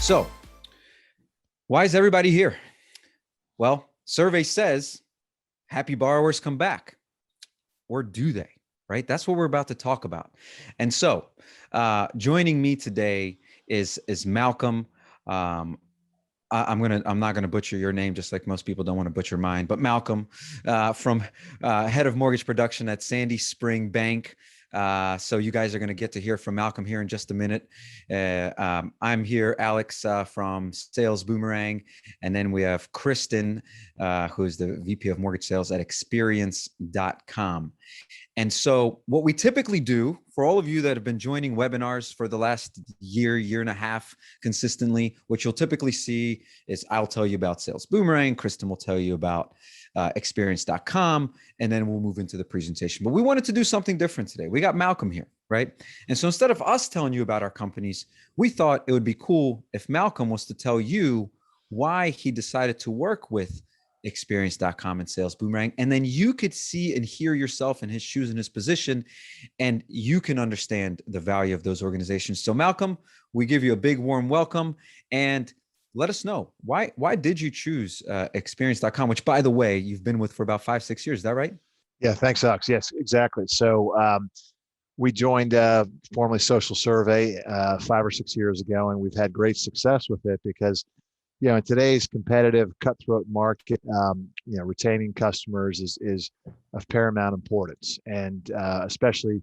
So why is everybody here? Well, survey says happy borrowers come back. Or do they? Right? That's what we're about to talk about. And so joining me today is Malcolm. I'm not gonna butcher your name, just like most people don't want to butcher mine. But Malcolm, from head of mortgage production at Sandy Spring Bank. So you guys are going to get to hear from Malcolm here in just a minute. I'm here, Alex, from Sales Boomerang, and then we have Kristen, who's the VP of Mortgage Sales at Experiencecom. And so what we typically do for all of you that have been joining webinars for the last year and a half consistently, what you'll typically see is I'll tell you about Sales Boomerang, Kristen will tell you about Experiencecom, and then we'll move into the presentation. But we wanted to do something different today. We got Malcolm here, right? And so instead of us telling you about our companies, we thought it would be cool if Malcolm was to tell you why he decided to work with Experience.com and Sales Boomerang, and then you could see and hear yourself in his shoes, in his position, and you can understand the value of those organizations. So Malcolm, we give you a big warm welcome, and let us know why did you choose Experience.com, which, by the way, you've been with for about 5-6 years. Is that right? Yeah, thanks, Alex. Yes, exactly. So we joined formerly Social Survey 5 or 6 years ago, and we've had great success with it because, in today's competitive, cutthroat market, retaining customers is of paramount importance. And especially,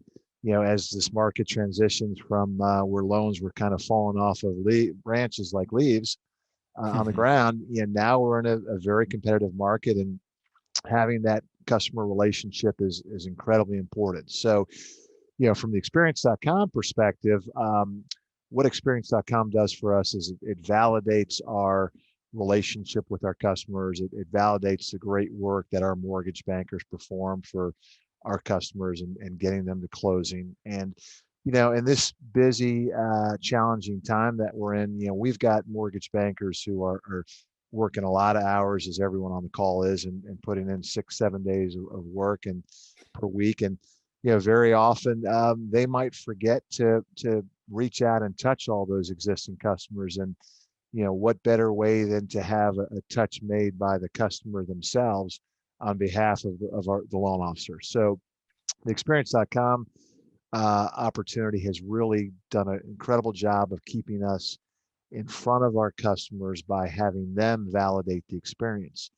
as this market transitions from where loans were kind of falling off of branches like leaves on the ground, now we're in a very competitive market, and having that customer relationship is incredibly important. So, from the Experience.com perspective, what Experience.com does for us is it validates our relationship with our customers. It validates the great work that our mortgage bankers perform for our customers and getting them to closing. And, in this busy, challenging time that we're in, we've got mortgage bankers who are working a lot of hours, as everyone on the call is, and putting in 6-7 days of work and per week. And, very often they might forget to reach out and touch all those existing customers. And, what better way than to have a touch made by the customer themselves on behalf of the loan officer. So the Experience.com opportunity has really done an incredible job of keeping us in front of our customers by having them validate the experience.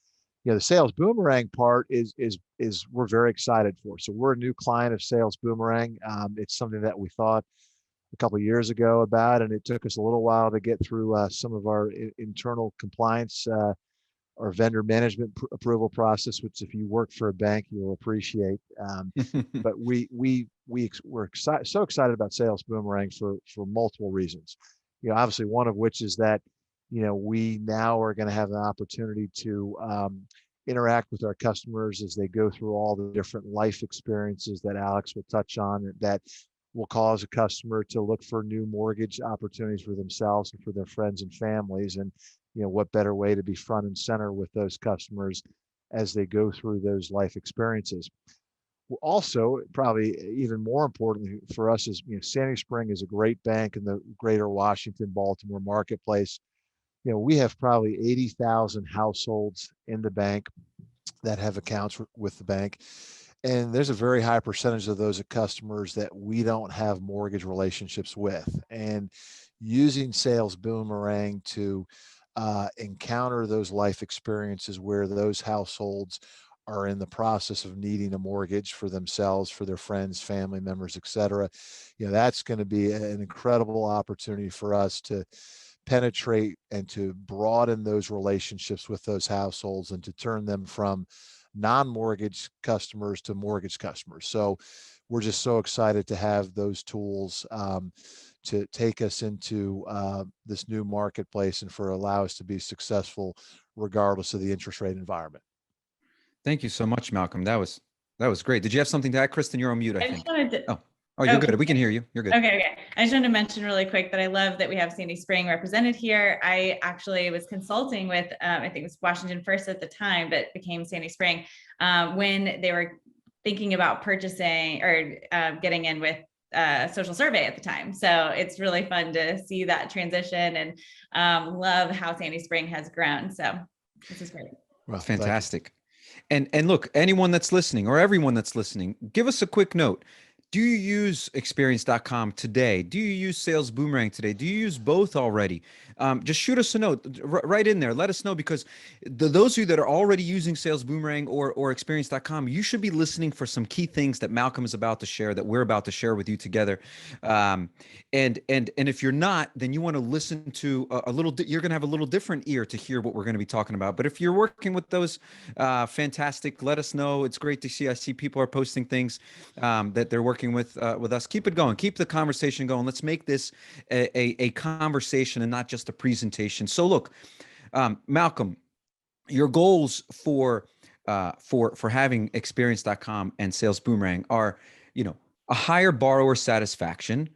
The Sales Boomerang part is we're very excited for. So we're a new client of Sales Boomerang. It's something that we thought a couple of years ago about, and it took us a little while to get through some of our internal compliance or vendor management approval process, which if you work for a bank, you'll appreciate. But we're so excited about Sales Boomerang for multiple reasons. Obviously one of which is that, we now are going to have an opportunity to interact with our customers as they go through all the different life experiences that Alex will touch on, that will cause a customer to look for new mortgage opportunities for themselves and for their friends and families. And, what better way to be front and center with those customers as they go through those life experiences. Also, probably even more importantly for us is, Sandy Spring is a great bank in the greater Washington, Baltimore marketplace. We have probably 80,000 households in the bank that have accounts with the bank. And there's a very high percentage of those customers that we don't have mortgage relationships with. And using Sales Boomerang to encounter those life experiences where those households are in the process of needing a mortgage for themselves, for their friends, family members, et cetera, that's going to be an incredible opportunity for us to penetrate and to broaden those relationships with those households and to turn them from non-mortgage customers to mortgage customers. So we're just so excited to have those tools to take us into this new marketplace and for allow us to be successful regardless of the interest rate environment. Thank you so much, Malcolm. That was great. Did you have something to add, Kristen? You're on mute, I think. Oh, you're good. We can hear you. You're good. Okay. I just wanted to mention really quick that I love that we have Sandy Spring represented here. I actually was consulting with, I think it was Washington First at the time, but became Sandy Spring when they were thinking about purchasing or getting in with social survey at the time. So it's really fun to see that transition, and love how Sandy Spring has grown. So this is great. Well, Fantastic. And look, anyone that's listening or everyone that's listening, give us a quick note. Do you use Experience.com today? Do you use Sales Boomerang today? Do you use both already? Just shoot us a note right in there. Let us know, because those of you that are already using Sales Boomerang or Experience.com, you should be listening for some key things that Malcolm is about to share, that we're about to share with you together. And if you're not, then you want to listen to a little. You're going to have a little different ear to hear what we're going to be talking about. But if you're working with those, fantastic. Let us know. It's great to see. I see people are posting things that they're working with us. Keep it going. Keep the conversation going. Let's make this a conversation and not just a presentation. So look, Malcolm, your goals for having Experience.com and Sales Boomerang are, a higher borrower satisfaction,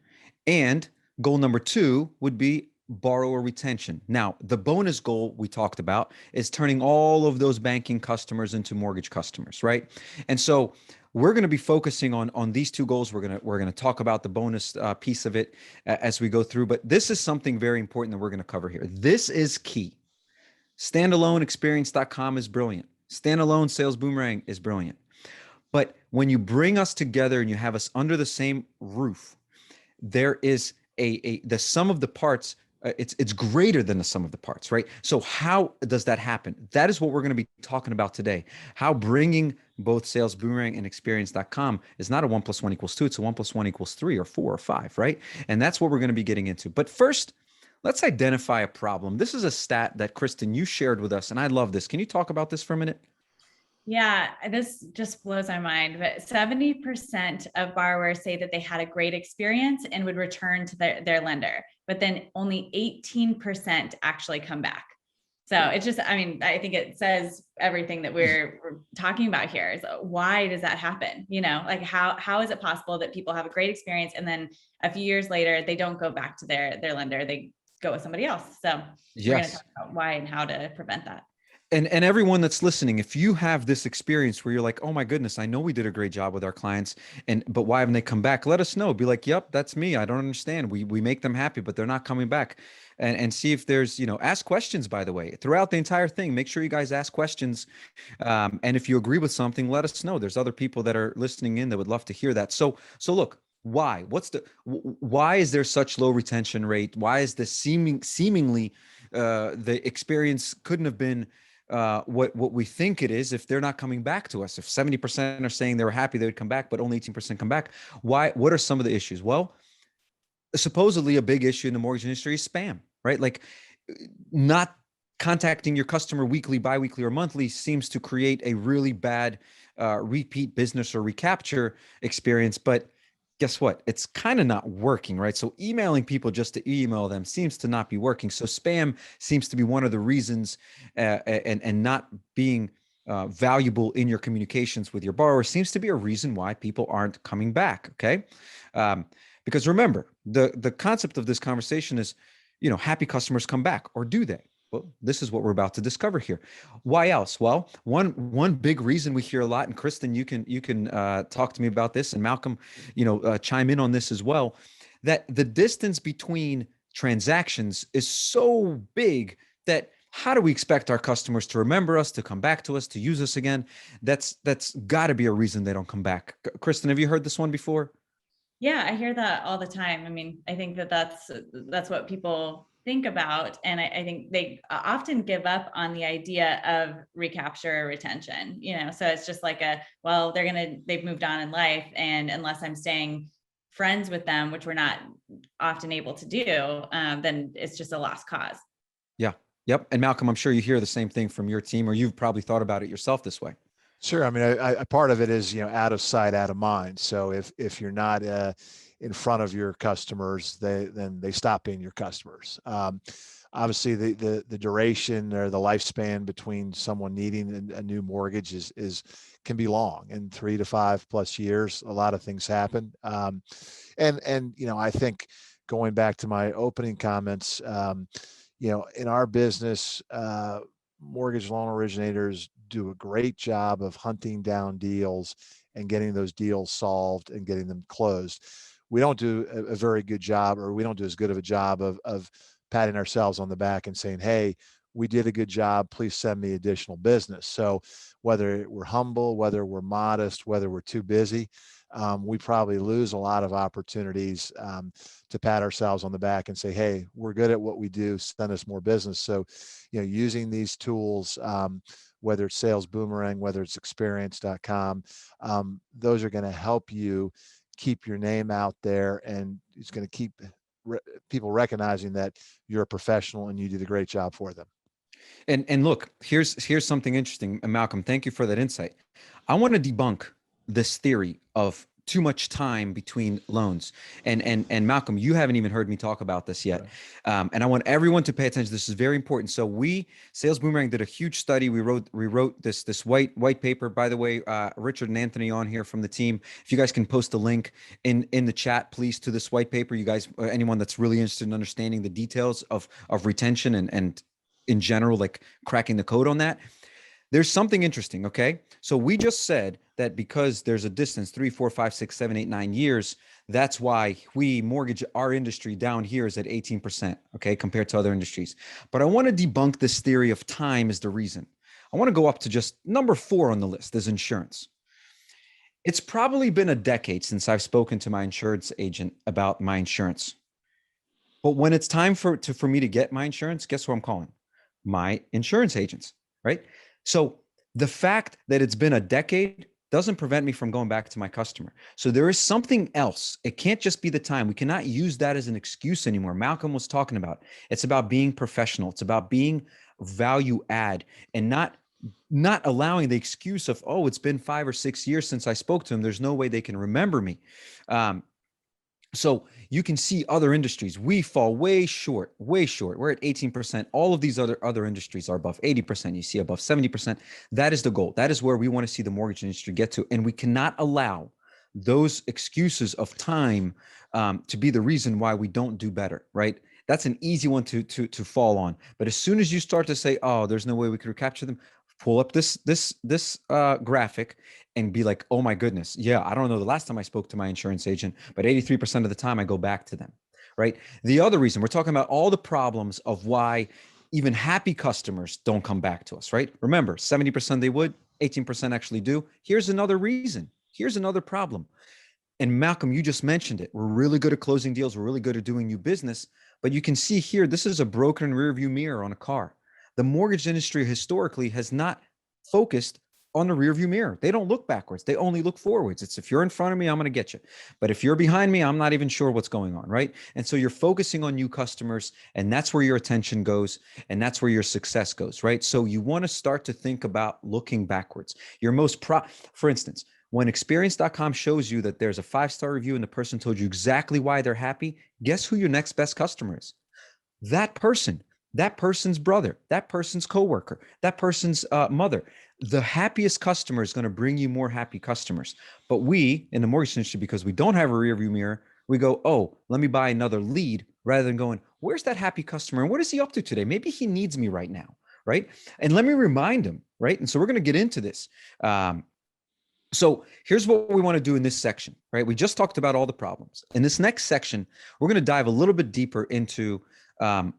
and goal number 2 would be borrower retention. Now, the bonus goal we talked about is turning all of those banking customers into mortgage customers, right? And so we're going to be focusing on these 2 goals. We're going to talk about the bonus piece of it as we go through, but this is something very important that we're going to cover here. This is key. Standalone Experience.com is brilliant. Standalone Sales Boomerang is brilliant. But when you bring us together and you have us under the same roof, there is the sum of the parts. It's greater than the sum of the parts, right? So how does that happen? That is what we're going to be talking about today. How bringing both Sales Boomerang and Experience.com is not a 1 + 1 = 2. It's a 1 + 1 = 3 or 4 or 5, right? And that's what we're going to be getting into. But first, let's identify a problem. This is a stat that Kristen, you shared with us, and I love this. Can you talk about this for a minute? Yeah, this just blows my mind. But 70% of borrowers say that they had a great experience and would return to their lender, but then only 18% actually come back. So it's just, I mean, I think it says everything that we're talking about here. Is why does that happen? Like how is it possible that people have a great experience and then a few years later they don't go back to their lender, they go with somebody else? So we're going to talk about why and how to prevent that. And everyone that's listening, if you have this experience where you're like, oh my goodness, I know we did a great job with our clients, but why haven't they come back? Let us know. Be like, yep, that's me. I don't understand. We make them happy, but they're not coming back. And see if there's, ask questions, by the way, throughout the entire thing. Make sure you guys ask questions. And if you agree with something, let us know. There's other people that are listening in that would love to hear that. So look, why? Why is there such low retention rate? Why is this seemingly the experience couldn't have been what we think it is if they're not coming back to us? If 70% are saying they were happy they would come back, but only 18% come back, why? What are some of the issues? Well, supposedly a big issue in the mortgage industry is spam, right? Like not contacting your customer weekly, biweekly, or monthly seems to create a really bad repeat business or recapture experience. But guess what? It's kind of not working, right? So emailing people just to email them seems to not be working. So spam seems to be one of the reasons, and not being valuable in your communications with your borrower seems to be a reason why people aren't coming back. Okay. Because remember, the concept of this conversation is, happy customers come back, or do they? Well, this is what we're about to discover here. Why else? Well, one big reason we hear a lot, and Kristen, you can talk to me about this, and Malcolm, chime in on this as well, that the distance between transactions is so big that how do we expect our customers to remember us, to come back to us, to use us again? That's got to be a reason they don't come back. Kristen, have you heard this one before? Yeah, I hear that all the time. I mean, I think that's what people think about. And I think they often give up on the idea of recapture or retention, so it's just like well, they've moved on in life. And unless I'm staying friends with them, which we're not often able to do, then it's just a lost cause. Yeah. Yep. And Malcolm, I'm sure you hear the same thing from your team, or you've probably thought about it yourself this way. Sure. I mean, I part of it is, out of sight, out of mind. So if you're not in front of your customers, then they stop being your customers. Obviously, the duration or the lifespan between someone needing a new mortgage can be long, in 3 to 5+ years. A lot of things happen, and I think, going back to my opening comments, in our business, mortgage loan originators do a great job of hunting down deals and getting those deals solved and getting them closed. we don't do a very good job, or we don't do as good of a job of patting ourselves on the back and saying, hey, we did a good job, please send me additional business. So whether we're humble, whether we're modest, whether we're too busy, we probably lose a lot of opportunities to pat ourselves on the back and say, hey, we're good at what we do, send us more business. So, using these tools, whether it's Sales Boomerang, whether it's Experience.com, those are going to help you keep your name out there, and it's going to keep people recognizing that you're a professional and you did a great job for them. And look, here's something interesting, Malcolm. Thank you for that insight. I want to debunk this theory of too much time between loans. And Malcolm, you haven't even heard me talk about this yet. And I want everyone to pay attention. This is very important. So Sales Boomerang did a huge study. We wrote this white paper. By the way, Richard and Anthony on here from the team. If you guys can post a link in the chat, please, to this white paper. You guys, anyone that's really interested in understanding the details of retention and in general, like cracking the code on that. There's something interesting. Okay. So we just said that because there's a distance, 3, 4, 5, 6, 7, 8, 9 years, that's why we mortgage our industry down here is at 18%. Okay. Compared to other industries. But I want to debunk this theory of time is the reason. I want to go up to just number 4 on the list is insurance. It's probably been a decade since I've spoken to my insurance agent about my insurance. But when it's time for me to get my insurance, guess who I'm calling? My insurance agents, right? So the fact that it's been a decade doesn't prevent me from going back to my customer. So there is something else. It can't just be the time. We cannot use that as an excuse anymore. Malcolm was talking about, it's about being professional. It's about being value add and not allowing the excuse of, oh, it's been 5 or 6 years since I spoke to him. There's no way they can remember me. So you can see other industries, we fall way short, way short. We're at 18%. All of these other industries are above 80%. You see above 70%. That is the goal. That is where we want to see the mortgage industry get to. And we cannot allow those excuses of time to be the reason why we don't do better, right? That's an easy one to fall on. But as soon as you start to say, oh, there's no way we could recapture them, pull up this graphic and be like, oh my goodness, yeah, I don't know the last time I spoke to my insurance agent, but 83% of the time I go back to them, right? The other reason, we're talking about all the problems of why even happy customers don't come back to us, right? Remember, 70% they would, 18% actually do. Here's another reason. Here's another problem. And Malcolm, you just mentioned it. We're really good at closing deals. We're really good at doing new business. But you can see here, this is a broken rearview mirror on a car. The mortgage industry historically has not focused on the rearview mirror. They don't look backwards. They only look forwards. It's if you're in front of me, I'm going to get you. But if you're behind me, I'm not even sure what's going on, right? And so you're focusing on new customers, and that's where your attention goes, and that's where your success goes, right? So you want to start to think about looking backwards. For instance, when Experience.com shows you that there's a 5-star review and the person told you exactly why they're happy, guess who your next best customer is? That person. That person's brother, that person's coworker, that person's mother. The happiest customer is going to bring you more happy customers. But we in the mortgage industry, because we don't have a rearview mirror, we go, oh, let me buy another lead, rather than going, where's that happy customer and what is he up to today? Maybe he needs me right now, right? And let me remind him, right? And so we're going to get into this. So here's what we want to do in this section, right? We just talked about all the problems. In this next section, we're going to dive a little bit deeper into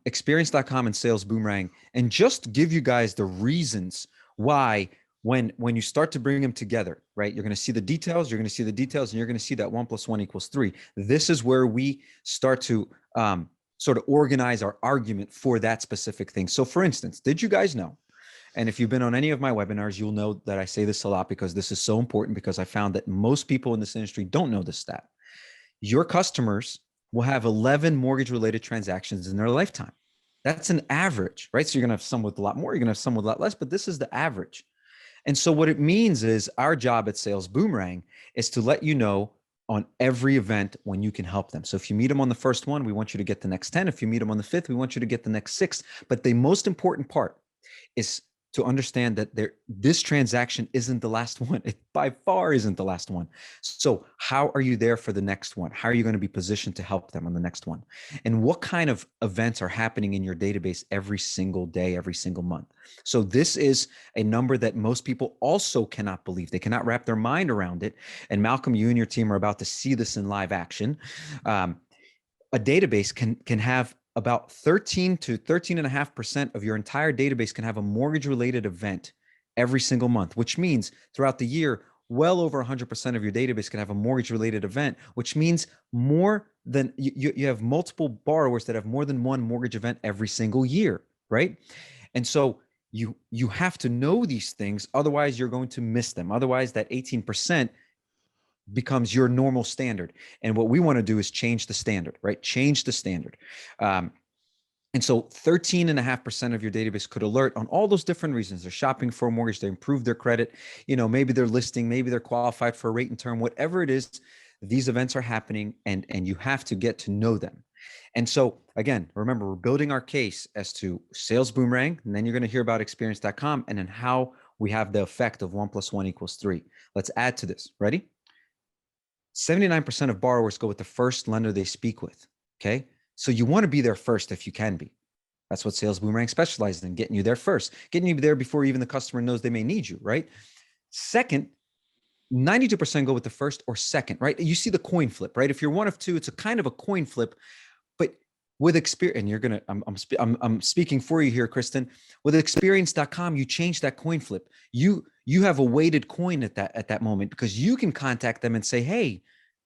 Experience.com and Sales Boomerang, and just give you guys the reasons why when you start to bring them together, right? You're going to see the details, and you're going to see that 1 + 1 = 3. This is where we start to sort of organize our argument for that specific thing. So for instance, did you guys know, and if you've been on any of my webinars, you'll know that I say this a lot because this is so important, because I found that most people in this industry don't know this stat. Your customers will have 11 mortgage-related transactions in their lifetime. That's an average, right? So you're going to have some with a lot more, you're going to have some with a lot less, but this is the average. And so what it means is our job at Sales Boomerang is to let you know on every event when you can help them. So if you meet them on the first one, we want you to get the next 10. If you meet them on the 5th, we want you to get the next 6. But the most important part is to understand that this transaction isn't the last one. It by far isn't the last one. So how are you there for the next one? How are you going to be positioned to help them on the next one? And what kind of events are happening in your database every single day, every single month? So this is a number that most people also cannot believe. They cannot wrap their mind around it. And Malcolm, you and your team are about to see this in live action. A database can have about 13 to 13.5% of your entire database can have a mortgage related event every single month, which means throughout the year, well over 100% of your database can have a mortgage related event, which means more than you have multiple borrowers that have more than one mortgage event every single year, right? And so you have to know these things, otherwise you're going to miss them. Otherwise that 18% becomes your normal standard. And what we want to do is change the standard, right? Change the standard. And so 13.5% of your database could alert on all those different reasons. They're shopping for a mortgage, they improve their credit, maybe they're listing, maybe they're qualified for a rate and term, whatever it is, these events are happening and you have to get to know them. And so again, remember, we're building our case as to sales boomerang, and then you're going to hear about Experience.com and then how we have the effect of 1 + 1 = 3. Let's add to this. Ready? 79% of borrowers go with the first lender they speak with. Okay. So you want to be there first if you can be. That's what Sales Boomerang specializes in, getting you there first, getting you there before even the customer knows they may need you, right? Second, 92% go with the first or second, right? You see the coin flip, right? If you're one of two, it's a kind of a coin flip, but with experience, and you're going to, I'm speaking for you here, Kristen, with Experience.com, you change that coin flip. You have a weighted coin at that moment, because you can contact them and say, hey,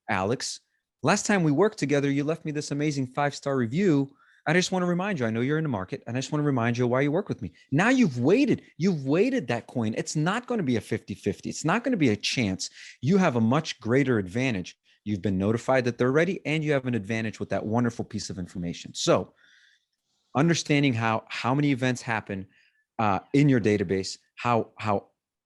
Alex, last time we worked together, you left me this amazing 5-star review. I just want to remind you, I know you're in the market, and I just want to remind you why you work with me. Now you've weighted that coin. It's not going to be a 50-50. It's not going to be a chance. You have a much greater advantage. You've been notified that they're ready, and you have an advantage with that wonderful piece of information. So understanding how many events happen in your database, how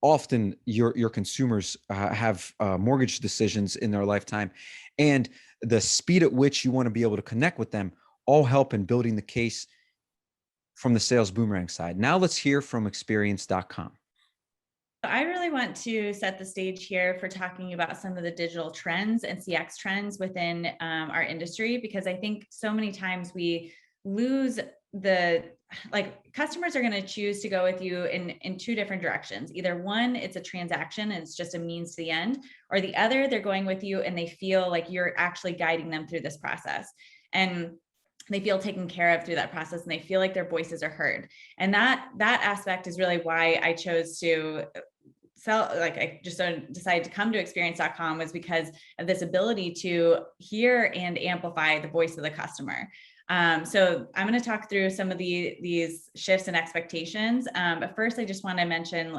often your consumers have mortgage decisions in their lifetime, and the speed at which you want to be able to connect with them, all help in building the case from the Sales Boomerang side. Now let's hear from Experience.com. I really want to set the stage here for talking about some of the digital trends and CX trends within our industry, because I think so many times we lose customers are going to choose to go with you in two different directions. Either one, it's a transaction and it's just a means to the end, or the other, they're going with you and they feel like you're actually guiding them through this process. And they feel taken care of through that process, and they feel like their voices are heard. And that aspect is really why I chose to I just decided to come to Experience.com, was because of this ability to hear and amplify the voice of the customer. So I'm going to talk through some of these shifts and expectations. But first, I just want to mention,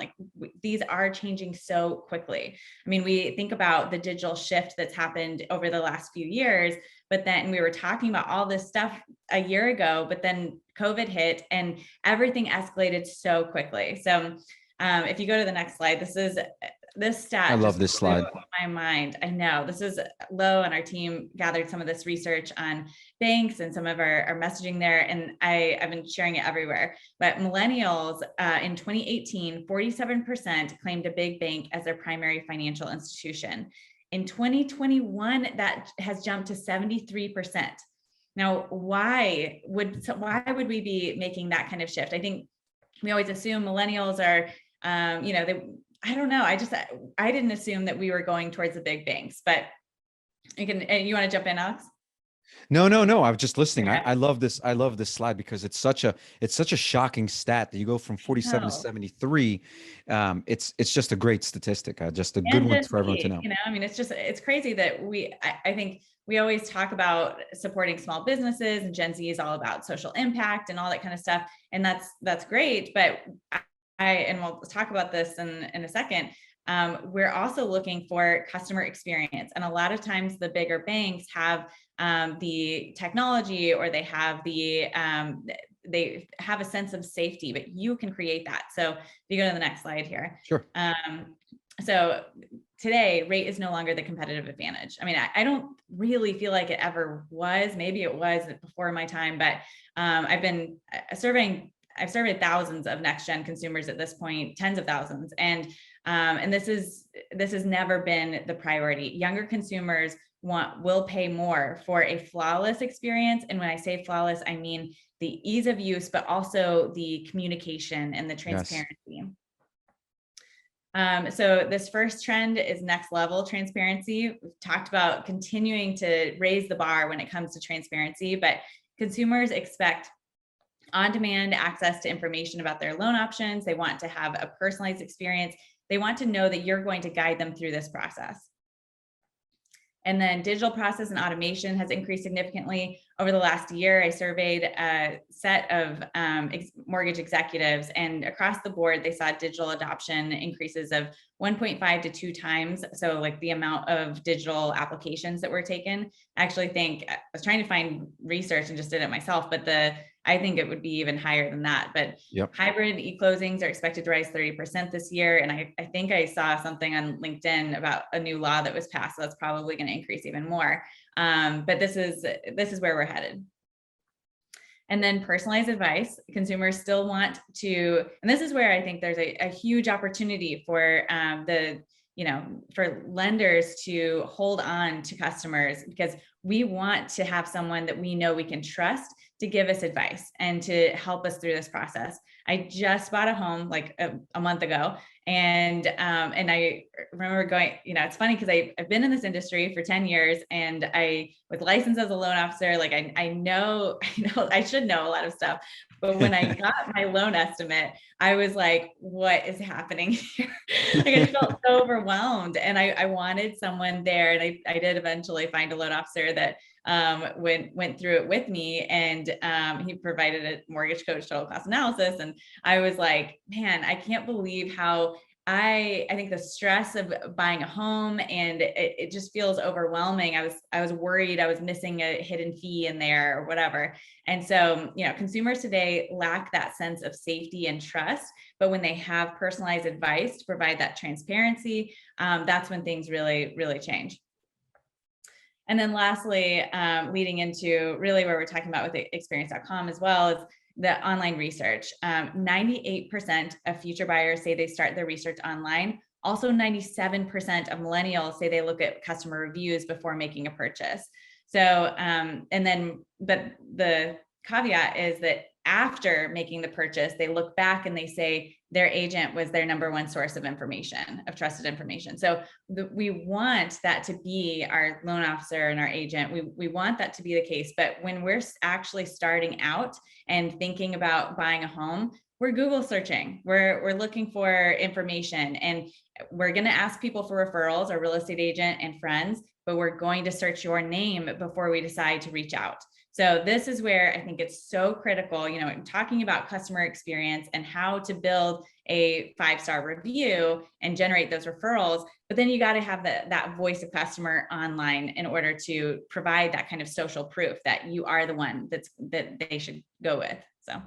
these are changing so quickly. I mean, we think about the digital shift that's happened over the last few years, but then we were talking about all this stuff a year ago, but then COVID hit and everything escalated so quickly. So if you go to the next slide, this stat. I love this slide. My mind. I know this is Lo and our team gathered some of this research on banks and some of our messaging there, and I've been sharing it everywhere. But millennials in 2018, 47% claimed a big bank as their primary financial institution. In 2021, that has jumped to 73%. Now, why would we be making that kind of shift? I think we always assume millennials are, I don't know. I didn't assume that we were going towards the big banks, but you want to jump in, Alex? No. I was just listening. Okay. I love this. I love this slide because it's such a shocking stat that you go from 47 to 73. It's just a great statistic. Just a good one for everyone to know. I mean, it's crazy that I think we always talk about supporting small businesses, and Gen Z is all about social impact and all that kind of stuff. And that's great. But and we'll talk about this in a second. We're also looking for customer experience. And a lot of times the bigger banks have the technology, or they have they have a sense of safety, but you can create that. So if you go to the next slide here. Sure. So today, rate is no longer the competitive advantage. I mean, I don't really feel like it ever was. Maybe it was before my time, but I've been surveying I've surveyed thousands of next gen consumers at this point, tens of thousands, and this has never been the priority. Younger consumers will pay more for a flawless experience, and when I say flawless, I mean the ease of use, but also the communication and the transparency. Yes. So this first trend is next level transparency. We've talked about continuing to raise the bar when it comes to transparency, but consumers expect on-demand access to information about their loan options. They want to have a personalized experience. They want to know that you're going to guide them through this process. And then digital process and automation has increased significantly over the last year. I surveyed a set of mortgage executives, and across the board, they saw digital adoption increases of 1.5 to 2 times. So like the amount of digital applications that were taken. I actually think, I was trying to find research and just did it myself, but I think it would be even higher than that. But yep. Hybrid Eclosings are expected to rise 30% this year. And I think I saw something on LinkedIn about a new law that was passed. So that's probably going to increase even more. But this is where we're headed. And then personalized advice. Consumers still want to, and this is where I think there's a huge opportunity for for lenders to hold on to customers, because we want to have someone that we know we can trust to give us advice and to help us through this process. I just bought a home like a month ago, and I remember going, it's funny because I've been in this industry for 10 years, and I was licensed as a loan officer. Like I know I should know a lot of stuff, but when I got my loan estimate, I was like, what is happening here? Like I felt so overwhelmed, and I wanted someone there, and I did eventually find a loan officer that went through it with me, and he provided a mortgage coach total cost analysis. And I was like, man, I can't believe how I think the stress of buying a home, and it just feels overwhelming. I was worried I was missing a hidden fee in there or whatever. And so, consumers today lack that sense of safety and trust, but when they have personalized advice to provide that transparency, that's when things really, really change. And then lastly, leading into really where we're talking about with Experiencecom as well, is the online research. 98% of future buyers say they start their research online. Also, 97% of millennials say they look at customer reviews before making a purchase. So, but the caveat is that after making the purchase, they look back and they say their agent was their number one source of information, of trusted information. So we want that to be our loan officer and our agent. We want that to be the case. But when we're actually starting out and thinking about buying a home, we're Google searching, we're looking for information, and we're going to ask people for referrals, our real estate agent and friends, but we're going to search your name before we decide to reach out. So this is where I think it's so critical, talking about customer experience and how to build a 5-star review and generate those referrals. But then you got to have that voice of customer online in order to provide that kind of social proof that you are the one that they should go with. So.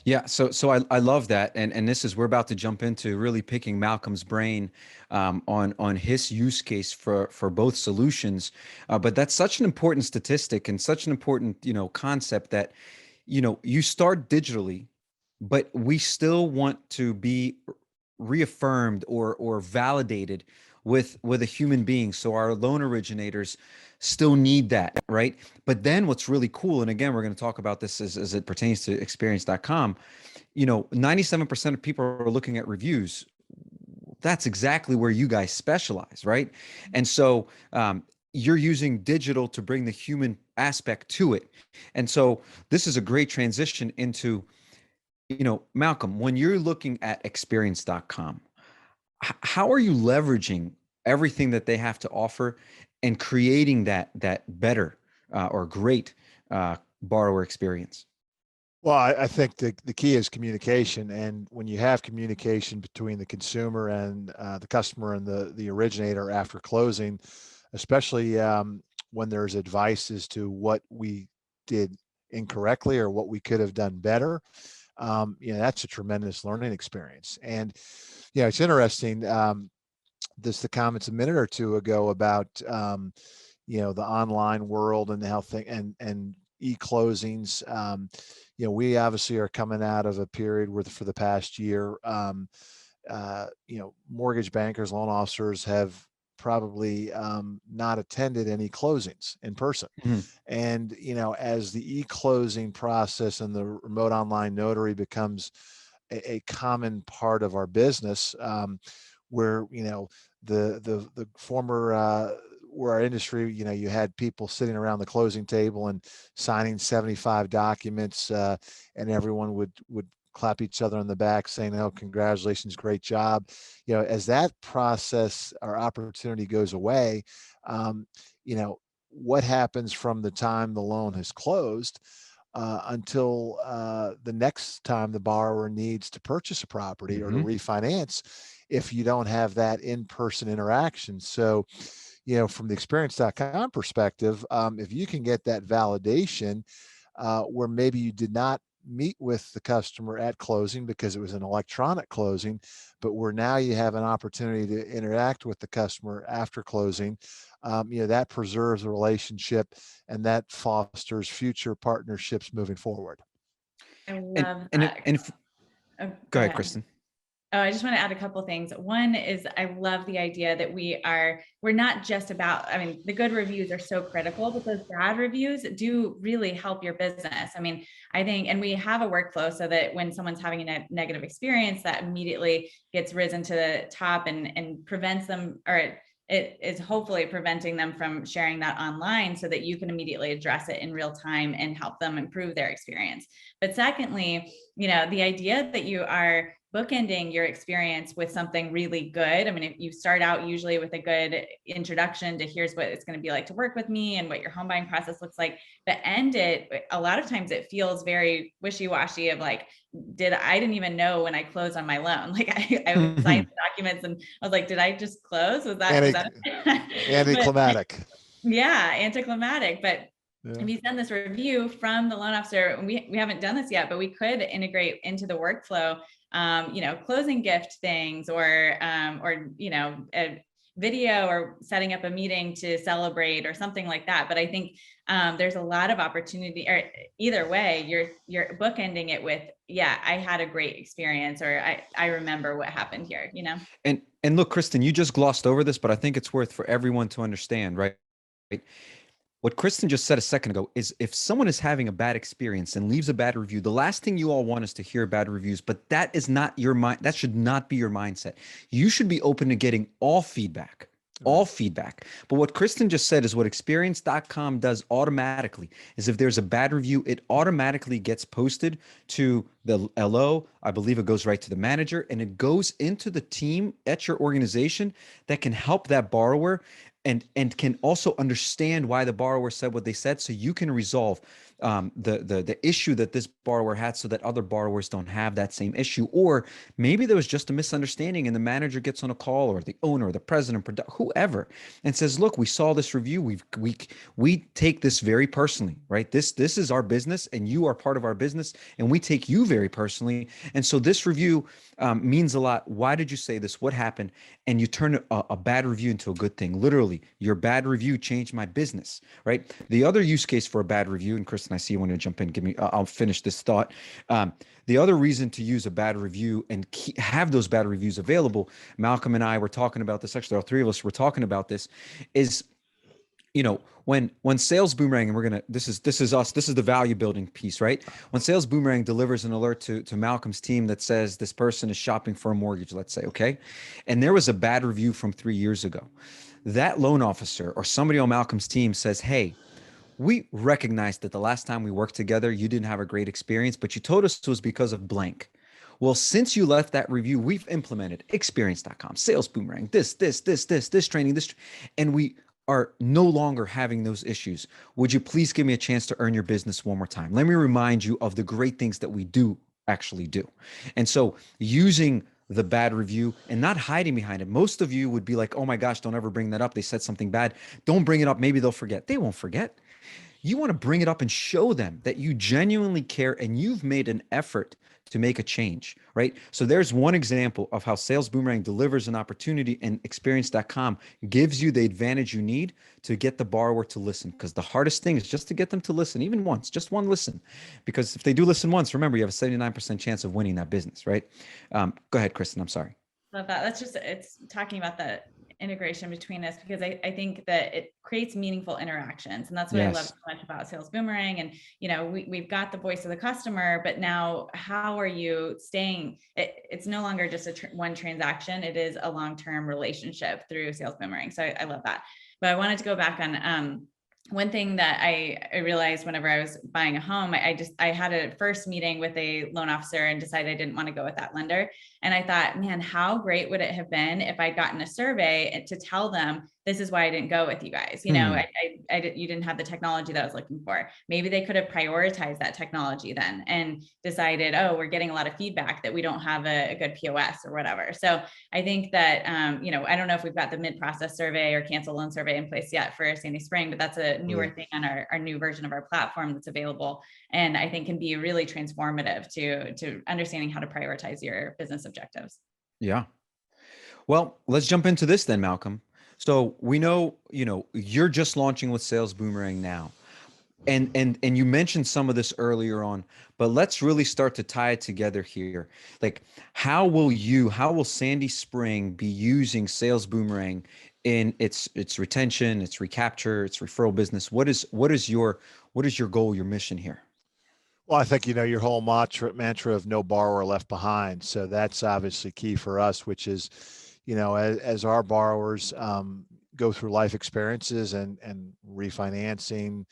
Yeah, so I love that, and this is, we're about to jump into really picking Malcolm's brain on his use case for both solutions, but that's such an important statistic and such an important concept that you start digitally, but we still want to be reaffirmed or validated with a human being. So our loan originators still need that, right? But then what's really cool, and again, we're going to talk about this as it pertains to Experience.com, 97% of people are looking at reviews. That's exactly where you guys specialize, right? And so you're using digital to bring the human aspect to it. And so this is a great transition into, Malcolm, when you're looking at Experience.com, how are you leveraging everything that they have to offer and creating that better or great borrower experience? Well, I think the key is communication. And when you have communication between the consumer and the customer and the originator after closing, especially when there's advice as to what we did incorrectly or what we could have done better, that's a tremendous learning experience. And, it's interesting. The comments a minute or two ago about, the online world and how and e-closings. We obviously are coming out of a period where for the past year, mortgage bankers, loan officers have probably not attended any closings in person. Mhm. And, as the e-closing process and the remote online notary becomes a common part of our business, where, the former, where our industry, you had people sitting around the closing table and signing 75 documents, and everyone would clap each other on the back saying, "Oh, congratulations, great job." As that process or opportunity goes away, um, what happens from the time the loan has closed until the next time the borrower needs to purchase a property or to Mhm. refinance if you don't have that in-person interaction. So, from the Experience.com perspective, if you can get that validation where maybe you did not meet with the customer at closing because it was an electronic closing, but where now you have an opportunity to interact with the customer after closing, that preserves the relationship and that fosters future partnerships moving forward. I And love and if, that. and if Oh, go go ahead, ahead. Kristen. Oh, I just want to add a couple things. One is I love the idea that we're not just about, I mean, the good reviews are so critical, but those bad reviews do really help your business. I mean, I think, and we have a workflow so that when someone's having a negative experience, that immediately gets risen to the top and prevents them, or it is hopefully preventing them from sharing that online so that you can immediately address it in real time and help them improve their experience. But secondly, the idea that you are bookending your experience with something really good. I mean, if you start out usually with a good introduction to here's what it's going to be like to work with me and what your home buying process looks like, but end it, a lot of times it feels very wishy-washy of like, I didn't even know when I closed on my loan. Like I signed the documents and I was like, did I just close? Was that? But Anticlimactic. yeah, anticlimactic. But Yeah. if you send this review from the loan officer, and we haven't done this yet, but we could integrate into the workflow, closing gift things or a video or setting up a meeting to celebrate or something like that. But I think there's a lot of opportunity, or either way, you're bookending it with, yeah, I had a great experience, or I remember what happened here, And look, Kristen, you just glossed over this, but I think it's worth for everyone to understand, right? What Kristen just said a second ago is if someone is having a bad experience and leaves a bad review, the last thing you all want is to hear bad reviews, but that is not your mind. That should not be your mindset. You should be open to getting all feedback. All feedback. But what Kristen just said is what Experience.com does automatically is if there's a bad review, it automatically gets posted to the LO. I believe it goes right to the manager and it goes into the team at your organization that can help that borrower and can also understand why the borrower said what they said, so you can resolve the issue that this borrower had, so that other borrowers don't have that same issue. Or maybe there was just a misunderstanding, and the manager gets on a call, or the owner, or the president, whoever, and says, "Look, we saw this review. We take this very personally, right? This is our business, and you are part of our business, and we take you very personally. And so this review means a lot. Why did you say this? What happened?" And you turn a bad review into a good thing. Literally, your bad review changed my business, right? The other use case for a bad review, and Kristen, I see you want to jump in. I'll finish this thought. The other reason to use a bad review and have those bad reviews available, Malcolm and I were talking about this. Actually, all three of us were talking about this. Is when sales boomerang, and this is us, this is the value building piece, right? When sales boomerang delivers an alert to Malcolm's team that says this person is shopping for a mortgage, let's say, okay, and there was a bad review from 3 years ago, that loan officer or somebody on Malcolm's team says, "Hey, we recognize that the last time we worked together you didn't have a great experience, but you told us it was because of blank. Well, since you left that review, we've implemented Experience.com, Sales Boomerang, this training, and we are no longer having those issues. Would you please give me a chance to earn your business one more time? Let me remind you of the great things that we do actually do." And so using the bad review and not hiding behind it. Most of you would be like, "Oh my gosh, don't ever bring that up. They said something bad." Don't bring it up. Maybe they'll forget. They won't forget. You want to bring it up and show them that you genuinely care and you've made an effort to make a change, right? So there's one example of how Sales Boomerang delivers an opportunity, and Experience.com gives you the advantage you need to get the borrower to listen. Because the hardest thing is just to get them to listen, even once, just one listen. Because if they do listen once, remember, you have a 79% chance of winning that business, right? Go ahead, Kristen. I'm sorry. Love that. That's just, it's talking about the integration between us, because I think that it creates meaningful interactions. And that's what I love Yes. so much about Sales Boomerang. And, we've got the voice of the customer, but now how are you staying? It's no longer just one transaction. It is a long-term relationship through Sales Boomerang. So I love that. But I wanted to go back on, one thing that I realized whenever I was buying a home, I had a first meeting with a loan officer and decided I didn't want to go with that lender. And I thought, man, how great would it have been if I'd gotten a survey to tell them, this is why I didn't go with you guys. You didn't have the technology that I was looking for. Maybe they could have prioritized that technology then and decided, oh, we're getting a lot of feedback that we don't have a good POS or whatever. So I think that, I don't know if we've got the mid-process survey or cancel loan survey in place yet for Sandy Spring, but that's a newer thing on our new version of our platform that's available. And I think can be really transformative to understanding how to prioritize your business objectives. Yeah. Well, let's jump into this then, Malcolm. So we know, you're just launching with Sales Boomerang now. And you mentioned some of this earlier on, but let's really start to tie it together here. Like, how will Sandy Spring be using Sales Boomerang in its retention, its recapture, its referral business? What is your goal, your mission here? Well, I think, your whole mantra of no borrower left behind. So that's obviously key for us, which is, as our borrowers go through life experiences and refinancing,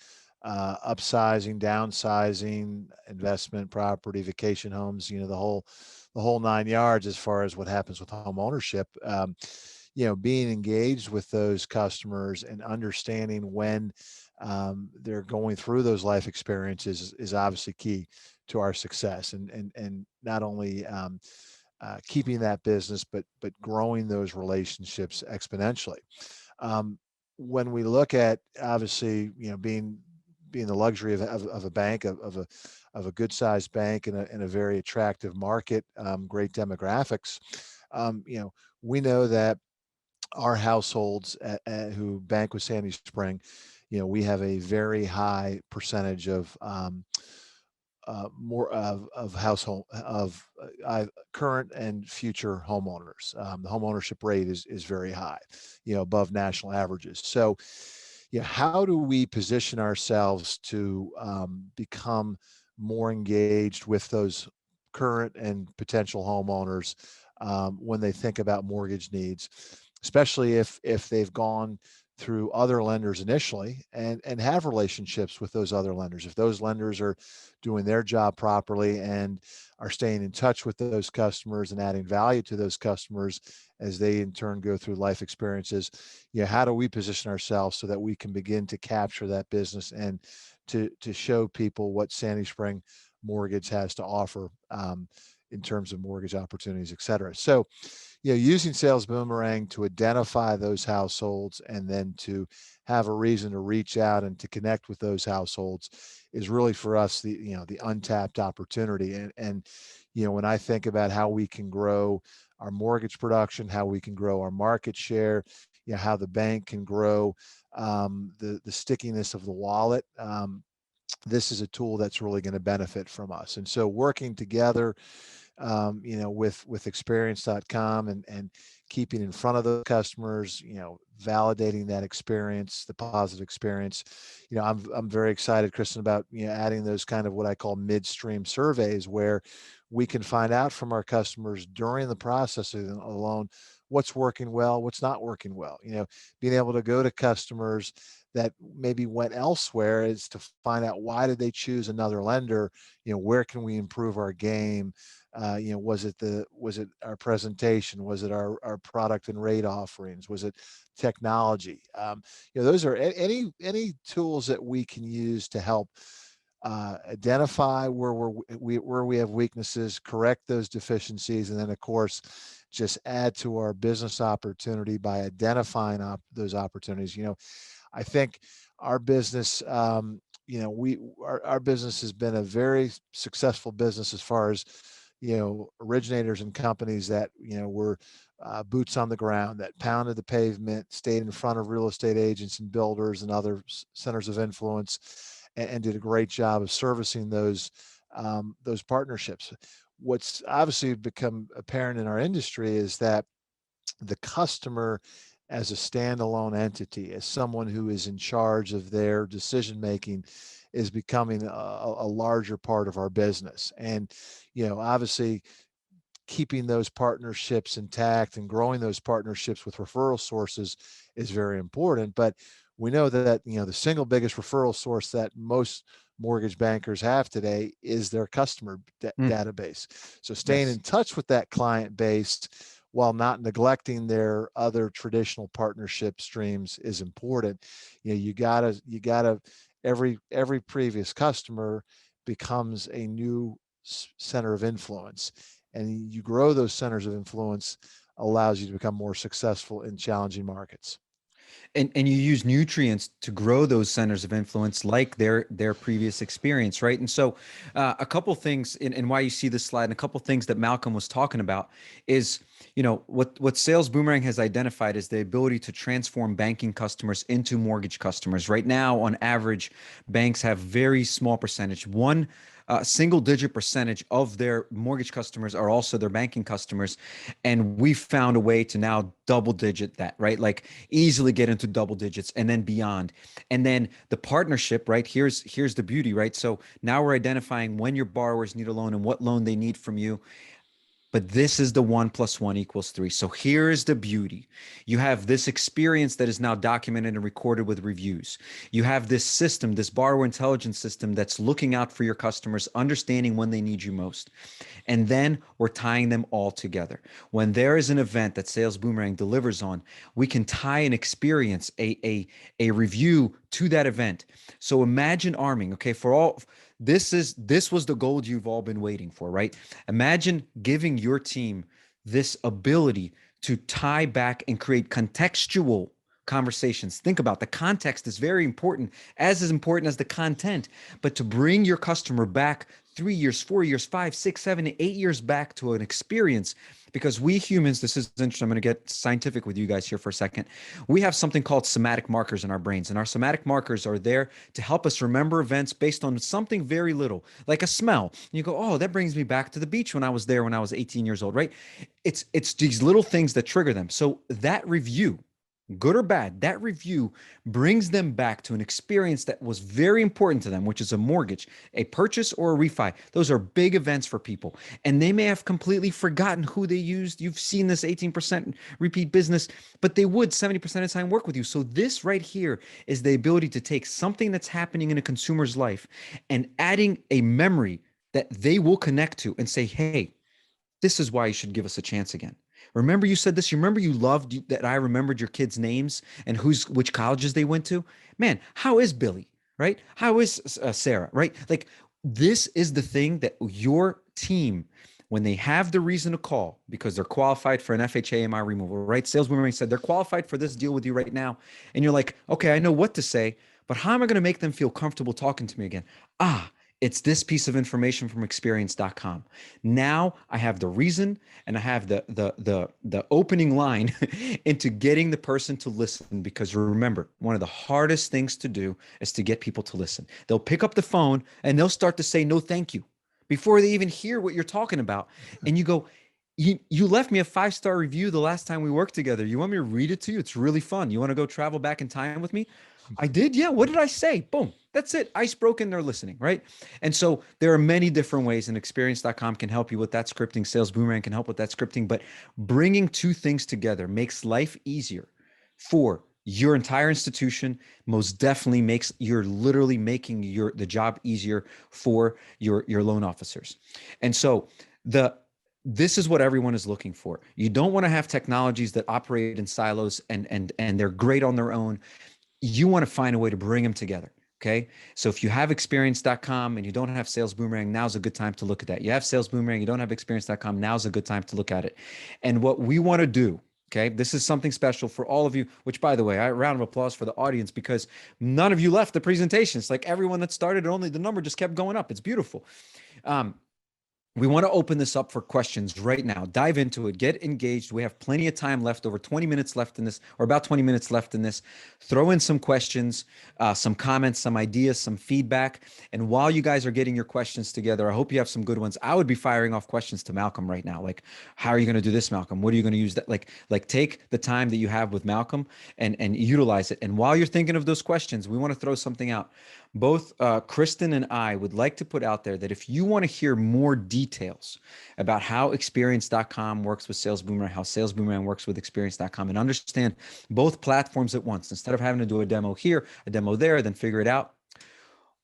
upsizing, downsizing, investment property, vacation homes, the whole 9 yards as far as what happens with home ownership. Being engaged with those customers and understanding when they're going through those life experiences is obviously key to our success, and not only keeping that business, but growing those relationships exponentially. Um, when we look at, obviously, being the luxury of a bank, of a good sized bank in a very attractive market, great demographics, we know that our households who bank with Sandy Spring, we have a very high percentage of more of household of current and future homeowners. The home ownership rate is very high, above national averages. So, how do we position ourselves to become more engaged with those current and potential homeowners when they think about mortgage needs, especially if they've gone through other lenders initially and have relationships with those other lenders. If those lenders are doing their job properly and are staying in touch with those customers and adding value to those customers as they in turn go through life experiences, how do we position ourselves so that we can begin to capture that business and to show people what Sandy Spring Mortgage has to offer in terms of mortgage opportunities, et cetera. So, using Sales Boomerang to identify those households and then to have a reason to reach out and to connect with those households is really for us the untapped opportunity. And when I think about how we can grow our mortgage production, how we can grow our market share, how the bank can grow the stickiness of the wallet. This is a tool that's really going to benefit from us. And so working together with Experience.com and keeping in front of the customers, validating that experience, the positive experience. I'm very excited, Kristen, about, adding those kind of what I call midstream surveys where we can find out from our customers during the process of the loan what's working well, what's not working well. Being able to go to customers that maybe went elsewhere is to find out why did they choose another lender. Where can we improve our game? Was it our presentation? Was it our product and rate offerings? Was it technology? Those are any tools that we can use to help identify where we have weaknesses, correct those deficiencies, and then of course just add to our business opportunity by identifying those opportunities. I think our business our business has been a very successful business as far as, originators and companies that, were boots on the ground, that pounded the pavement, stayed in front of real estate agents and builders and other centers of influence, and did a great job of servicing those partnerships. What's obviously become apparent in our industry is that the customer as a standalone entity, as someone who is in charge of their decision making, is becoming a larger part of our business. And, obviously keeping those partnerships intact and growing those partnerships with referral sources is very important. But we know that, the single biggest referral source that most mortgage bankers have today is their customer Mm, database. So staying yes. in touch with that client base while not neglecting their other traditional partnership streams is important. You gotta every previous customer becomes a new center of influence, and you grow those centers of influence allows you to become more successful in challenging markets. And you use nutrients to grow those centers of influence like their previous experience, right? And so a couple things and why you see this slide and a couple things that Malcolm was talking about is, what Sales Boomerang has identified is the ability to transform banking customers into mortgage customers. Right now, on average, banks have very small percentage, one single digit percentage of their mortgage customers are also their banking customers. And we found a way to now double digit that, right? Like easily get into double digits and then beyond. And then the partnership, right? Here's the beauty, right? So now we're identifying when your borrowers need a loan and what loan they need from you. But this is the 1 + 1 = 3. So here is the beauty. You have this experience that is now documented and recorded with reviews. You have this system, this borrower intelligence system that's looking out for your customers, understanding when they need you most. And then we're tying them all together. When there is an event that Sales Boomerang delivers on, we can tie an experience, a review to that event. So imagine arming, okay, for all this was the gold you've all been waiting for, right? Imagine giving your team this ability to tie back and create contextual conversations. Think about the context is very important, as important as the content, but to bring your customer back 3 years, 4 years, 5, 6, 7, 8 years back to an experience. Because we humans, this is interesting. I'm going to get scientific with you guys here for a second. We have something called somatic markers in our brains, and our somatic markers are there to help us remember events based on something very little, like a smell. And you go, oh, that brings me back to the beach when I was there when I was 18 years old, right? It's these little things that trigger them. So that review, good or bad, that review brings them back to an experience that was very important to them, which is a mortgage, a purchase, or a refi. Those are big events for people. And they may have completely forgotten who they used. You've seen this 18% repeat business, but they would 70% of the time work with you. So this right here is the ability to take something that's happening in a consumer's life and adding a memory that they will connect to and say, hey, this is why you should give us a chance again. Remember you said this. You remember you loved that I remembered your kids' names and which colleges they went to. Man, how is Billy? Right? How is Sarah? Right? Like this is the thing that your team, when they have the reason to call because they're qualified for an FHA AMI removal, right? Sales Boomerang said they're qualified for this deal with you right now, and you're like, okay, I know what to say, but how am I going to make them feel comfortable talking to me again? It's this piece of information from Experience.com. Now I have the reason and I have the opening line into getting the person to listen. Because remember, one of the hardest things to do is to get people to listen. They'll pick up the phone and they'll start to say no, thank you, before they even hear what you're talking about. And you go, you left me a 5-star review the last time we worked together. You want me to read it to you? It's really fun. You want to go travel back in time with me? I did. Yeah. What did I say? Boom. That's it. Ice broken. They're listening. Right. And so there are many different ways, and Experience.com can help you with that scripting. Sales Boomerang can help with that scripting. But bringing two things together makes life easier for your entire institution. Most definitely makes you're literally making the job easier for your loan officers. And so this is what everyone is looking for. You don't want to have technologies that operate in silos and they're great on their own. You want to find a way to bring them together. Okay. So if you have Experience.com and you don't have Sales Boomerang, now's a good time to look at that. You have Sales Boomerang, you don't have Experience.com, now's a good time to look at it. And what we want to do, Okay. This is something special for all of you, which, by the way, a round of applause for the audience, because none of you left the presentation. It's like everyone that started, only the number just kept going up. It's beautiful. We want to open this up for questions right now. Dive into it, get engaged. We have plenty of time left, over 20 minutes left in this, or about 20 minutes left in this. Throw in some questions, some comments, some ideas, some feedback. And while you guys are getting your questions together, I hope you have some good ones. I would be firing off questions to Malcolm right now. Like, how are you going to do this, Malcolm? What are you going to use that? Like take the time that you have with Malcolm and utilize it. And while you're thinking of those questions, we want to throw something out. Both Kristen and I would like to put out there that if you want to hear more details about how Experience.com works with Sales Boomerang, how Sales Boomerang works with Experience.com, and understand both platforms at once, instead of having to do a demo here, a demo there, then figure it out,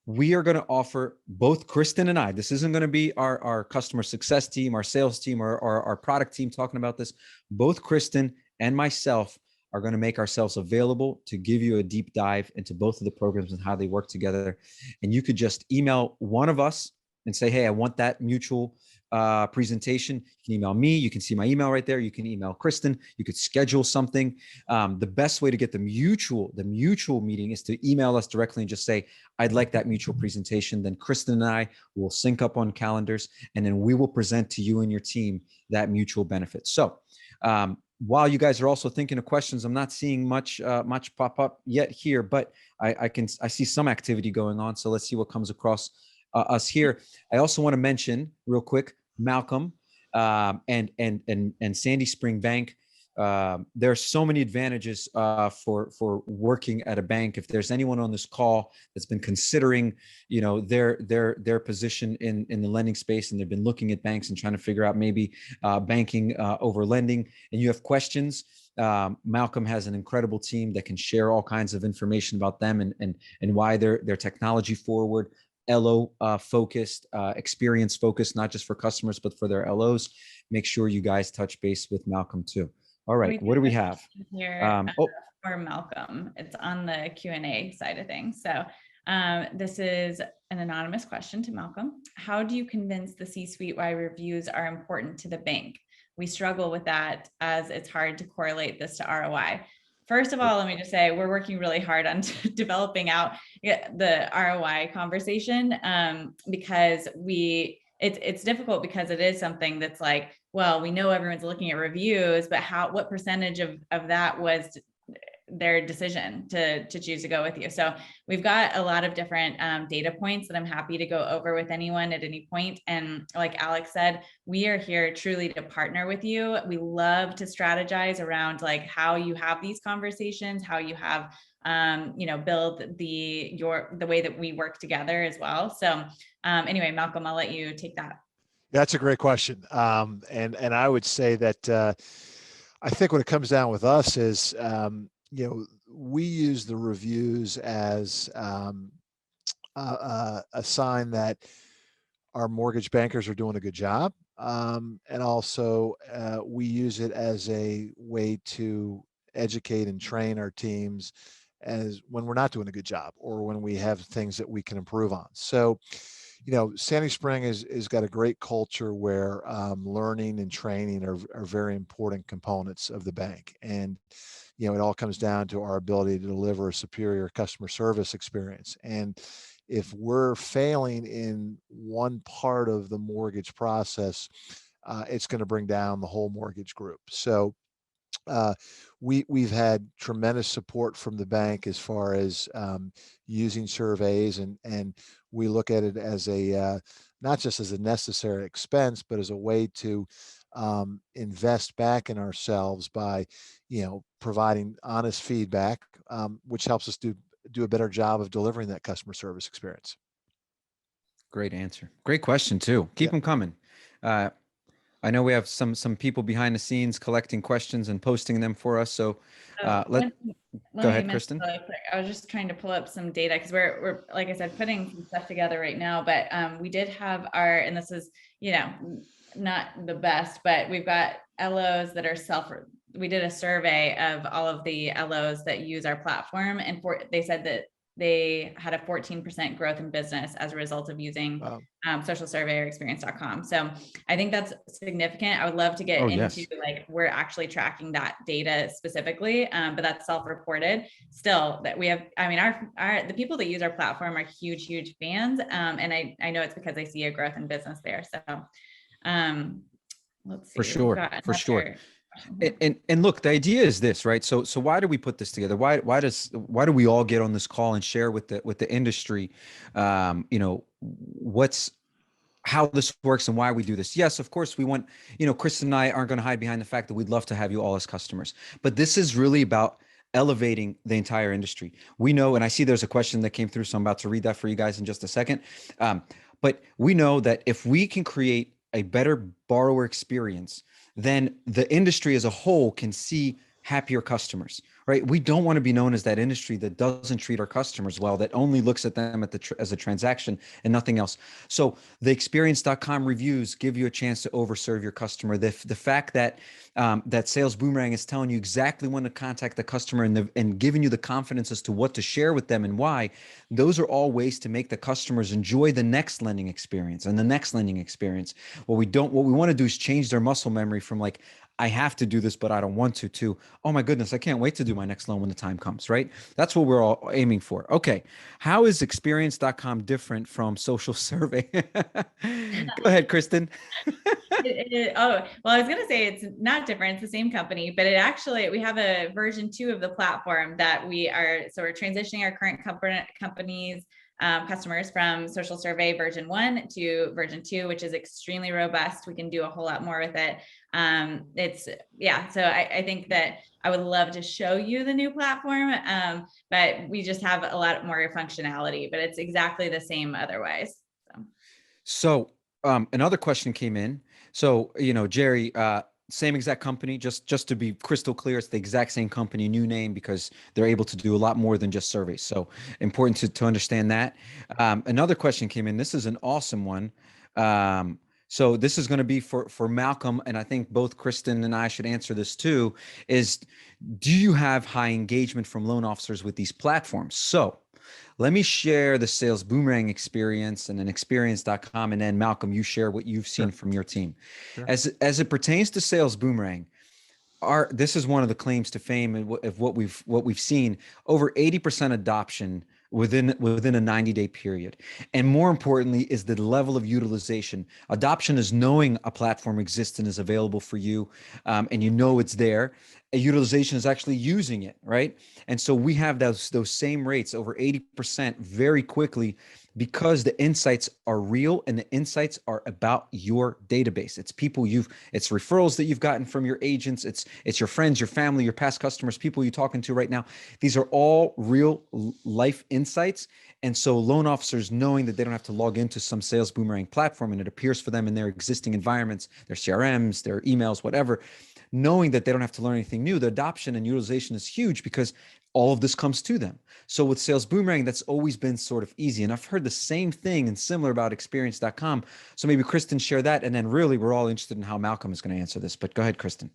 we are going to offer both Kristen and I. This isn't going to be our customer success team, our sales team, or our product team talking about this. Both Kristen and myself are going to make ourselves available to give you a deep dive into both of the programs and how they work together. And you could just email one of us and say, hey, I want that mutual presentation. You can email me. You can see my email right there. You can email Kristen. You could schedule something. The best way to get the mutual meeting is to email us directly and just say, I'd like that mutual presentation. Then Kristen and I will sync up on calendars, and then we will present to you and your team that mutual benefit. So while you guys are also thinking of questions, I'm not seeing much pop up yet here, but I see some activity going on. So let's see what comes across us here. I also want to mention real quick, Malcolm and Sandy Spring Bank. There are so many advantages for working at a bank. If there's anyone on this call that's been considering, their position in the lending space, and they've been looking at banks and trying to figure out maybe banking over lending, and you have questions, Malcolm has an incredible team that can share all kinds of information about them and why they're technology forward, LO focused, experience focused, not just for customers, but for their LOs. Make sure you guys touch base with Malcolm too. All right, what do we have here for Malcolm? It's on the Q&A side of things. So this is an anonymous question to Malcolm. How do you convince the C-suite why reviews are important to the bank? We struggle with that, as it's hard to correlate this to ROI. First of all, let me just say we're working really hard on developing out the ROI conversation because it's difficult, because it is something that's like, well, we know everyone's looking at reviews, but what percentage of that was their decision to choose to go with you? So we've got a lot of different data points that I'm happy to go over with anyone at any point. And like Alex said, we are here truly to partner with you. We love to strategize around like how you have these conversations, how you have build the way that we work together as well. So anyway, Malcolm, I'll let you take that. That's a great question. And I would say that I think what it comes down with us is, we use the reviews as a sign that our mortgage bankers are doing a good job. And also we use it as a way to educate and train our teams as when we're not doing a good job or when we have things that we can improve on. So, Sandy Spring is got a great culture where learning and training are very important components of the bank. And, it all comes down to our ability to deliver a superior customer service experience. And if we're failing in one part of the mortgage process, it's going to bring down the whole mortgage group. So we've had tremendous support from the bank as far as using surveys, and we look at it as not just as a necessary expense, but as a way to invest back in ourselves by, providing honest feedback, which helps us do a better job of delivering that customer service experience. Great answer. Great question too. Keep them coming. I know we have some people behind the scenes collecting questions and posting them for us. So go ahead, Kristen. Really quick. I was just trying to pull up some data because we're like I said, putting some stuff together right now. But we did have and this is not the best, but we've got LOs that are we did a survey of all of the LOs that use our platform, and they said that they had a 14% growth in business as a result of using social survey or experience.com. So I think that's significant. I would love to get into like, we're actually tracking that data specifically, but that's self-reported. Still, that we have, I mean, the people that use our platform are huge fans. And I know it's because they see a growth in business there. So let's see. For sure. And look, the idea is this, right? So why do we put this together? Why do we all get on this call and share with the industry, how this works and why we do this? Yes, of course we want, Kristen and I aren't going to hide behind the fact that we'd love to have you all as customers, but this is really about elevating the entire industry. We know, and I see there's a question that came through, so I'm about to read that for you guys in just a second. But we know that if we can create a better borrower experience, then the industry as a whole can see happier customers, right? We don't want to be known as that industry that doesn't treat our customers well, that only looks at them as a transaction and nothing else. So the Experience.com reviews give you a chance to overserve your customer. The fact that that Sales Boomerang is telling you exactly when to contact the customer and giving you the confidence as to what to share with them and why, those are all ways to make the customers enjoy the next lending experience and the next lending experience. What we want to do is change their muscle memory from like, I have to do this, but I don't want to, oh my goodness, I can't wait to do my next loan when the time comes, right? That's what we're all aiming for. Okay. How is Experience.com different from social survey? Go ahead, Kristen. Well, I was going to say it's not different. It's the same company, but we have a version 2 of the platform that we're transitioning our current companies, customers from social survey version 1 to version 2, which is extremely robust. We can do a whole lot more with it. So I think that I would love to show you the new platform, but we just have a lot more functionality, but it's exactly the same otherwise. So another question came in. So, Jerry, same exact company, just to be crystal clear, it's the exact same company, new name, because they're able to do a lot more than just surveys. So important to understand that. Another question came in. This is an awesome one. So this is going to be for Malcolm, and I think both Kristen and I should answer this too, is do you have high engagement from loan officers with these platforms? So let me share the Sales Boomerang experience and then Experience.com, and then Malcolm, you share what you've seen from your team. Sure. As it pertains to Sales Boomerang, this is one of the claims to fame of what we've seen. Over 80% adoption within a 90-day period. And more importantly is the level of utilization. Adoption is knowing a platform exists and is available for you, and it's there. A utilization is actually using it, right? And so we have those same rates, over 80%, very quickly, because the insights are real and the insights are about your database. It's it's referrals that you've gotten from your agents. It's your friends, your family, your past customers, people you're talking to right now. These are all real life insights. And so loan officers, knowing that they don't have to log into some Sales Boomerang platform and it appears for them in their existing environments, their CRMs, their emails, whatever, knowing that they don't have to learn anything new, the adoption and utilization is huge because all of this comes to them. So with Sales Boomerang, that's always been sort of easy. And I've heard the same thing and similar about Experience.com. So maybe Kristen share that. And then really, we're all interested in how Malcolm is going to answer this. But go ahead, Kristen.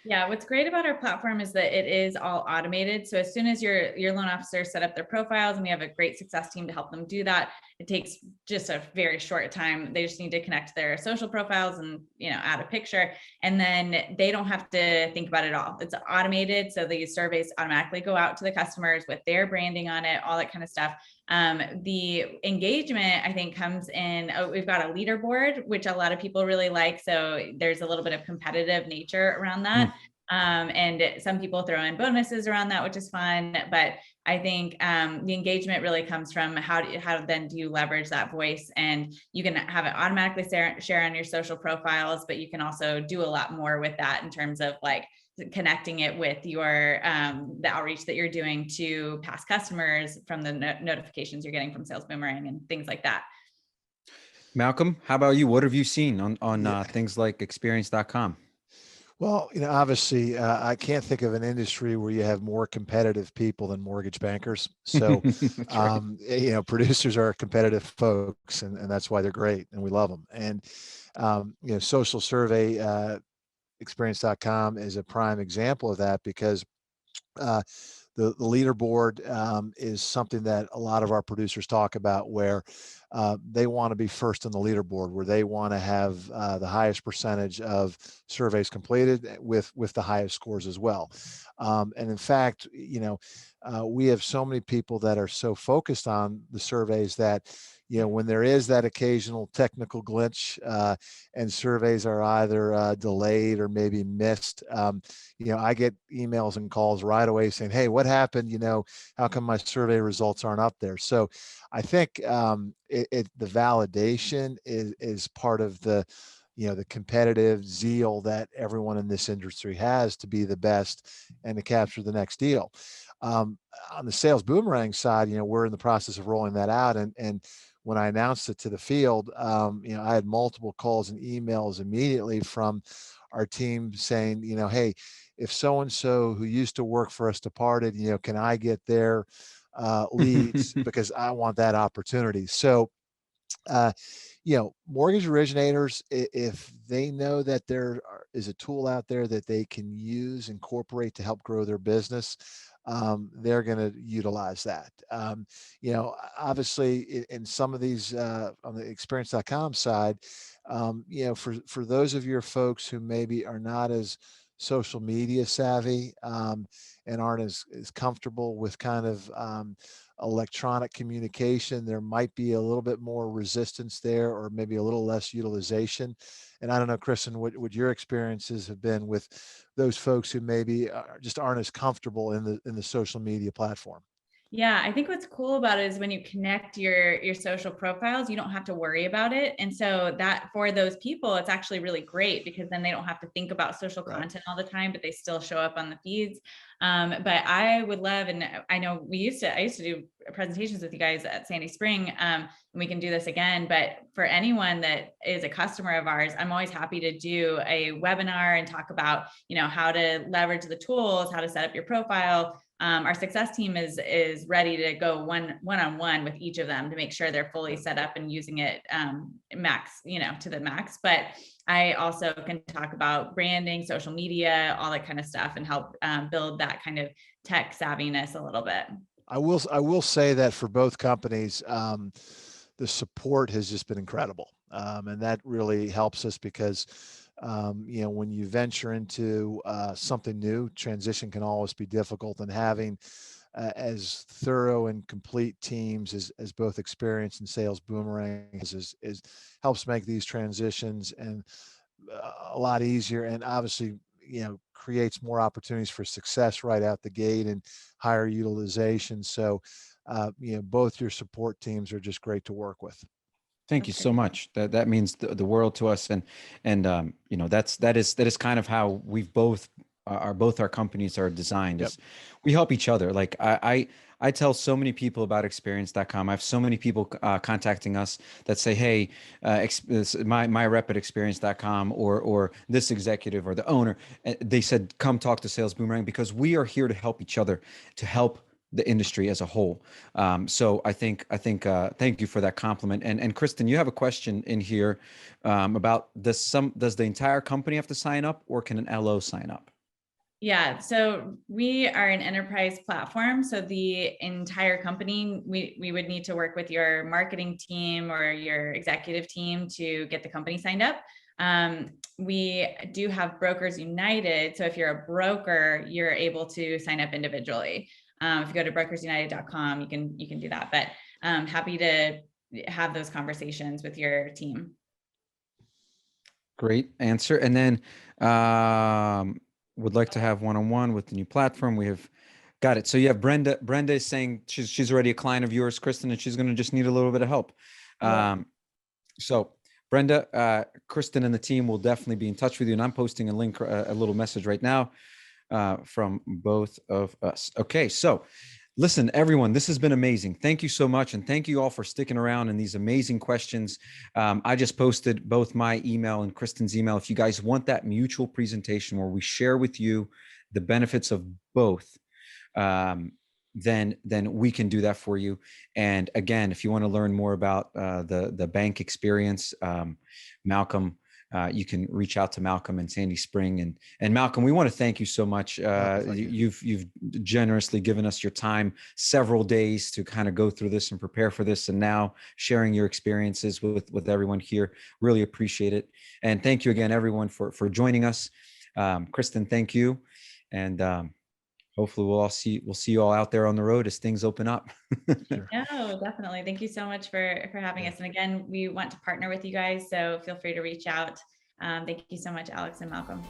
Yeah, what's great about our platform is that it is all automated. So as soon as your loan officers set up their profiles, and we have a great success team to help them do that, it takes just a very short time. They just need to connect their social profiles and add a picture, and then they don't have to think about it all. It's automated, so these surveys automatically go out to the customers with their branding on it, all that kind of stuff. The engagement, I think, comes in, we've got a leaderboard, which a lot of people really like. So there's a little bit of competitive nature around that. And some people throw in bonuses around that, which is fun. But I think the engagement really comes from how then do you leverage that voice, and you can have it automatically share on your social profiles, but you can also do a lot more with that in terms of like connecting it with your the outreach that you're doing to past customers from the notifications you're getting from Sales Boomerang and things like that. Malcolm, how about you? What have you seen on things like Experience.com? Well, obviously, I can't think of an industry where you have more competitive people than mortgage bankers. So, right. Producers are competitive folks, and that's why they're great, and we love them. And, social survey, Experience.com is a prime example of that, because the leaderboard is something that a lot of our producers talk about, where they want to be first on the leaderboard, where they want to have the highest percentage of surveys completed with the highest scores as well. And in fact, we have so many people that are so focused on the surveys that, when there is that occasional technical glitch and surveys are either delayed or maybe missed, I get emails and calls right away saying, "Hey, what happened? How come my survey results aren't up there?" So I think the validation is part of the competitive zeal that everyone in this industry has to be the best and to capture the next deal. On the sales boomerang side, we're in the process of rolling that out, and when I announced it to the field, I had multiple calls and emails immediately from our team saying, "Hey, if so and so who used to work for us departed, can I get their leads, because I want that opportunity." So mortgage originators, if they know that there is a tool out there that they can use, incorporate to help grow their business, they're going to utilize that. Obviously, in some of these on the Experience.com side, for those of your folks who maybe are not as social media savvy, and aren't as comfortable with kind of electronic communication, there might be a little bit more resistance there, or maybe a little less utilization. And I don't know, Kristen, what your experiences have been with those folks who maybe just aren't as comfortable in the social media platform. Yeah, I think what's cool about it is when you connect your social profiles, you don't have to worry about it. And so that for those people, it's actually really great, because then they don't have to think about social content all the time, but they still show up on the feeds. But I would love, and I know I used to do presentations with you guys at Sandy Spring, and we can do this again. But for anyone that is a customer of ours, I'm always happy to do a webinar and talk about, how to leverage the tools, how to set up your profile. Our success team is ready to go one-on-one with each of them to make sure they're fully set up and using it max, to the max. But I also can talk about branding, social media, all that kind of stuff, and help build that kind of tech savviness a little bit. I will say that for both companies, the support has just been incredible, and that really helps us, because when you venture into something new, transition can always be difficult, and having as thorough and complete teams as both Experience and Sales Boomerang is helps make these transitions and a lot easier, and obviously creates more opportunities for success right out the gate and higher utilization. So both your support teams are just great to work with. Thank you so much. That means the world to us, and that is kind of how we've both our companies are designed. Yep. Is we help each other. Like I tell so many people about Experience.com. I have so many people contacting us that say, "Hey, my rep at Experience.com, or this executive or the owner, they said come talk to Sales Boomerang, because we are here to help each other, to help the industry as a whole." So I think thank you for that compliment. And Kristen, you have a question in here about does the entire company have to sign up, or can an LO sign up? Yeah, so we are an enterprise platform. So the entire company, we would need to work with your marketing team or your executive team to get the company signed up. We do have Brokers United. So if you're a broker, you're able to sign up individually. If you go to brokersunited.com, you can do that. But happy to have those conversations with your team. Great answer. And then would like to have one-on-one with the new platform. We have got it. So you have Brenda. Brenda is saying she's already a client of yours, Kristen, and she's going to just need a little bit of help. So Brenda, Kristen and the team will definitely be in touch with you. And I'm posting a link, a little message right now from both of us. Okay, so listen, everyone, this has been amazing. Thank you so much. And thank you all for sticking around and these amazing questions. I just posted both my email and Kristen's email. If you guys want that mutual presentation where we share with you the benefits of both, then we can do that for you. And again, if you want to learn more about the bank experience, Malcolm you can reach out to Malcolm and Sandy Spring. And Malcolm, we want to thank you so much. Thank you. You've generously given us your time, several days to kind of go through this and prepare for this, and now sharing your experiences with everyone here. Really appreciate it. And thank you again, everyone, for joining us. Kristen, thank you. And hopefully we'll see you all out there on the road as things open up. Sure. No, definitely. Thank you so much for having us. And again, we want to partner with you guys, so feel free to reach out. Thank you so much, Alex and Malcolm.